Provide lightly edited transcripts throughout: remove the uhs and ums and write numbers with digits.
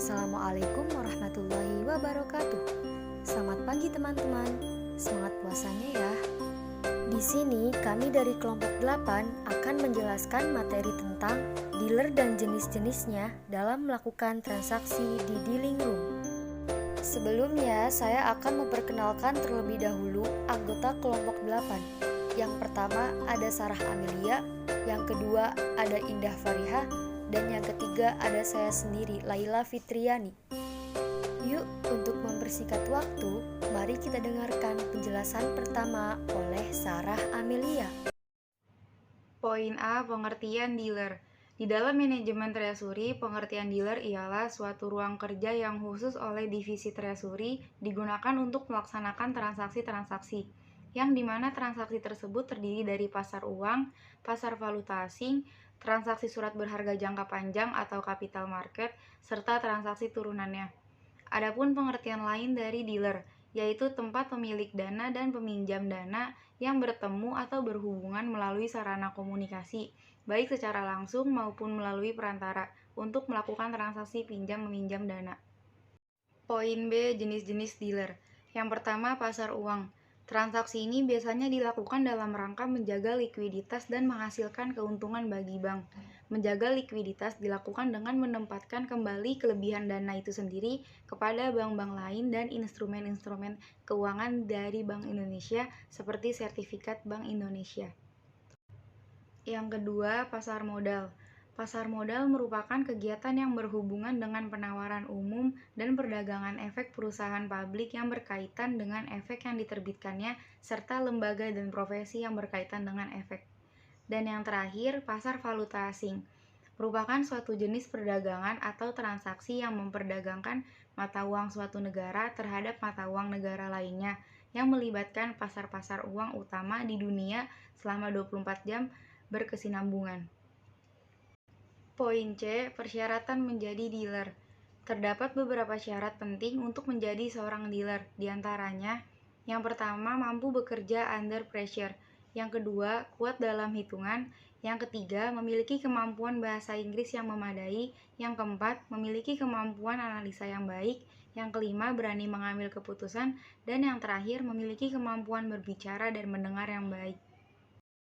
Assalamualaikum warahmatullahi wabarakatuh. Selamat pagi teman-teman. Semangat puasanya ya. Di sini kami dari kelompok 8 akan menjelaskan materi tentang dealer dan jenis-jenisnya dalam melakukan transaksi di dealing room. Sebelumnya, saya akan memperkenalkan terlebih dahulu anggota kelompok 8. Yang pertama ada Sarah Amelia, yang kedua ada Indah Fariha, dan yang ketiga ada saya sendiri, Laila Fitriani. Yuk, untuk mempersingkat waktu, mari kita dengarkan penjelasan pertama oleh Sarah Amelia. Poin A. Pengertian dealer. Di dalam manajemen treasury, pengertian dealer ialah suatu ruang kerja yang khusus oleh divisi treasury digunakan untuk melaksanakan transaksi-transaksi, yang dimana transaksi tersebut terdiri dari pasar uang, pasar valuta asing, transaksi surat berharga jangka panjang atau capital market, serta transaksi turunannya. Adapun pengertian lain dari dealer, yaitu tempat pemilik dana dan peminjam dana yang bertemu atau berhubungan melalui sarana komunikasi, baik secara langsung maupun melalui perantara, untuk melakukan transaksi pinjam-meminjam dana. Poin B. Jenis-jenis dealer. Yang pertama, pasar uang. Transaksi ini biasanya dilakukan dalam rangka menjaga likuiditas dan menghasilkan keuntungan bagi bank. Menjaga likuiditas dilakukan dengan menempatkan kembali kelebihan dana itu sendiri kepada bank-bank lain dan instrumen-instrumen keuangan dari Bank Indonesia seperti sertifikat Bank Indonesia. Yang kedua, pasar modal. Pasar modal merupakan kegiatan yang berhubungan dengan penawaran umum dan perdagangan efek perusahaan publik yang berkaitan dengan efek yang diterbitkannya, serta lembaga dan profesi yang berkaitan dengan efek. Dan yang terakhir, pasar valuta asing. Merupakan suatu jenis perdagangan atau transaksi yang memperdagangkan mata uang suatu negara terhadap mata uang negara lainnya, yang melibatkan pasar-pasar uang utama di dunia selama 24 jam berkesinambungan. Poin C. Persyaratan menjadi dealer. Terdapat beberapa syarat penting untuk menjadi seorang dealer, diantaranya yang pertama, mampu bekerja under pressure. Yang kedua, kuat dalam hitungan. Yang ketiga, memiliki kemampuan bahasa Inggris yang memadai. Yang keempat, memiliki kemampuan analisa yang baik. Yang kelima, berani mengambil keputusan. Dan yang terakhir, memiliki kemampuan berbicara dan mendengar yang baik.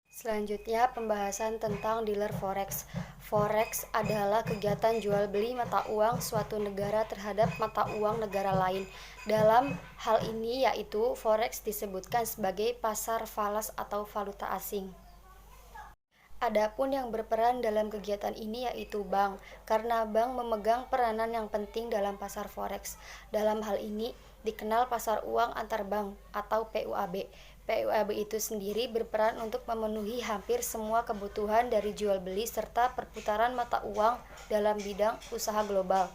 Selanjutnya, pembahasan tentang dealer forex. Forex adalah kegiatan jual beli mata uang suatu negara terhadap mata uang negara lain. Dalam hal ini yaitu forex disebutkan sebagai pasar falas atau valuta asing. Adapun yang berperan dalam kegiatan ini yaitu bank, karena bank memegang peranan yang penting dalam pasar forex. Dalam hal ini dikenal pasar uang antar bank atau PUAB. PUAB itu sendiri berperan untuk memenuhi hampir semua kebutuhan dari jual beli serta perputaran mata uang dalam bidang usaha global.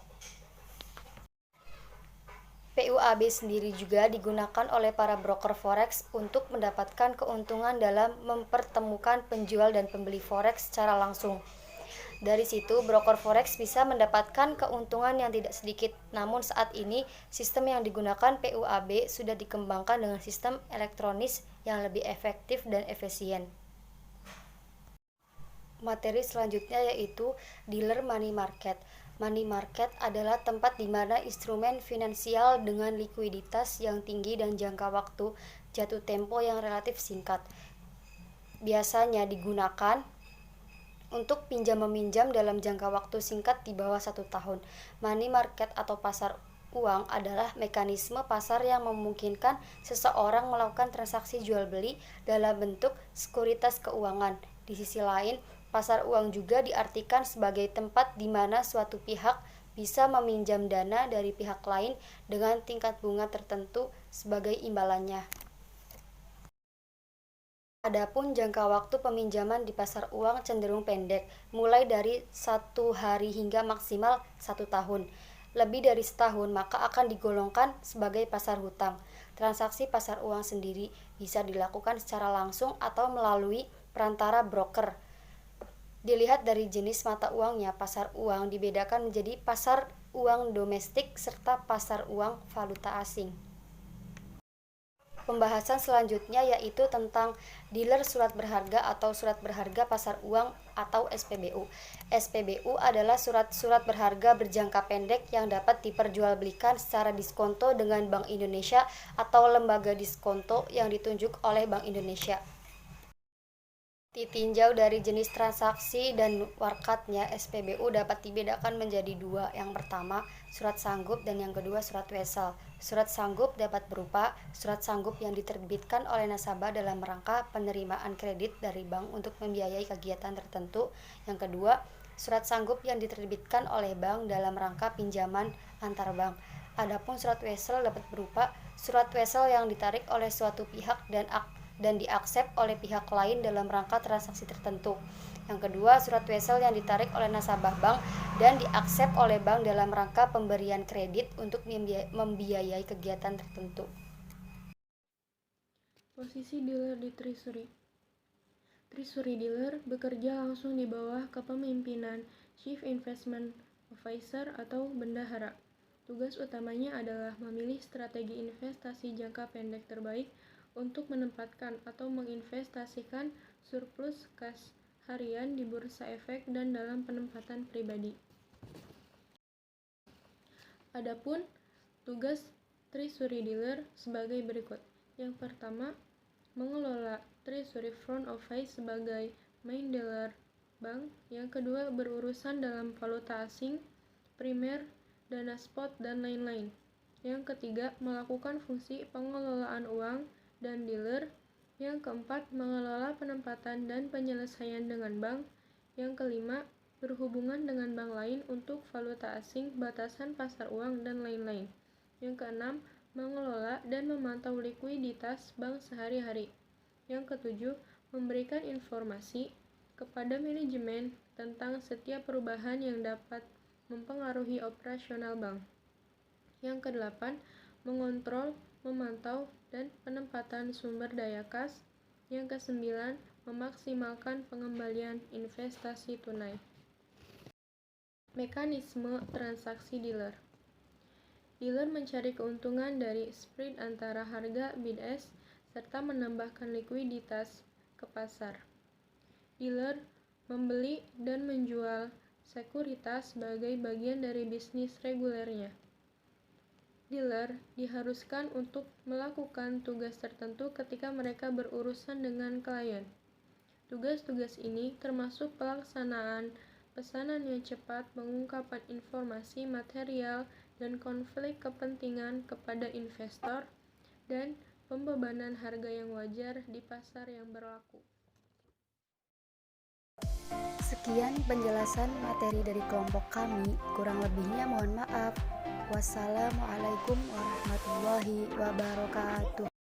PUAB sendiri juga digunakan oleh para broker forex untuk mendapatkan keuntungan dalam mempertemukan penjual dan pembeli forex secara langsung. Dari situ, broker forex bisa mendapatkan keuntungan yang tidak sedikit. Namun saat ini, sistem yang digunakan PUAB sudah dikembangkan dengan sistem elektronis yang lebih efektif dan efisien. Materi selanjutnya yaitu dealer money market. Money market adalah tempat di mana instrumen finansial dengan likuiditas yang tinggi dan jangka waktu jatuh tempo yang relatif singkat biasanya digunakan untuk pinjam-meminjam dalam jangka waktu singkat di bawah 1 tahun. Money market atau pasar uang adalah mekanisme pasar yang memungkinkan seseorang melakukan transaksi jual-beli dalam bentuk sekuritas keuangan. Di sisi lain, pasar uang juga diartikan sebagai tempat di mana suatu pihak bisa meminjam dana dari pihak lain dengan tingkat bunga tertentu sebagai imbalannya. Adapun jangka waktu peminjaman di pasar uang cenderung pendek, mulai dari 1 hari hingga maksimal 1 tahun. Lebih dari setahun maka akan digolongkan sebagai pasar hutang. Transaksi pasar uang sendiri bisa dilakukan secara langsung atau melalui perantara broker. Dilihat dari jenis mata uangnya, pasar uang dibedakan menjadi pasar uang domestik serta pasar uang valuta asing. Pembahasan selanjutnya yaitu tentang dealer surat berharga atau surat berharga pasar uang atau SPBU. SPBU adalah surat-surat berharga berjangka pendek yang dapat diperjualbelikan secara diskonto dengan Bank Indonesia atau lembaga diskonto yang ditunjuk oleh Bank Indonesia. Ditinjau dari jenis transaksi dan warkatnya, SPBU dapat dibedakan menjadi dua. Yang pertama, surat sanggup, dan yang kedua, surat wesel. Surat sanggup dapat berupa surat sanggup yang diterbitkan oleh nasabah dalam rangka penerimaan kredit dari bank untuk membiayai kegiatan tertentu. Yang kedua, surat sanggup yang diterbitkan oleh bank dalam rangka pinjaman antar bank. Adapun surat wesel dapat berupa surat wesel yang ditarik oleh suatu pihak dan diaksep oleh pihak lain dalam rangka transaksi tertentu. Yang kedua, surat wesel yang ditarik oleh nasabah bank dan diaksep oleh bank dalam rangka pemberian kredit untuk membiayai kegiatan tertentu. Posisi dealer di Treasury. Treasury dealer bekerja langsung di bawah kepemimpinan Chief Investment Officer atau bendahara. Tugas utamanya adalah memilih strategi investasi jangka pendek terbaik untuk menempatkan atau menginvestasikan surplus kas harian di bursa efek dan dalam penempatan pribadi. Adapun tugas treasury dealer sebagai berikut. Yang pertama, mengelola treasury front office sebagai main dealer bank. Yang kedua, berurusan dalam valuta asing, primer, dana spot, dan lain-lain. Yang ketiga, melakukan fungsi pengelolaan uang dan dealer. Yang keempat, mengelola penempatan dan penyelesaian dengan bank. Yang kelima, berhubungan dengan bank lain untuk valuta asing, batasan pasar uang, dan lain-lain. Yang keenam, mengelola dan memantau likuiditas bank sehari-hari. Yang ketujuh, memberikan informasi kepada manajemen tentang setiap perubahan yang dapat mempengaruhi operasional bank. Yang kedelapan, mengontrol, memantau, dan penempatan sumber daya kas. Yang kesembilan, memaksimalkan pengembalian investasi tunai. Mekanisme transaksi dealer. Dealer mencari keuntungan dari spread antara harga bid-ask serta menambahkan likuiditas ke pasar. Dealer membeli dan menjual sekuritas sebagai bagian dari bisnis regulernya. Dealer diharuskan untuk melakukan tugas tertentu ketika mereka berurusan dengan klien. Tugas-tugas ini termasuk pelaksanaan pesanan yang cepat, pengungkapan informasi material dan konflik kepentingan kepada investor, dan pembebanan harga yang wajar di pasar yang berlaku. Sekian penjelasan materi dari kelompok kami, kurang lebihnya mohon maaf. Wassalamualaikum warahmatullahi wabarakatuh.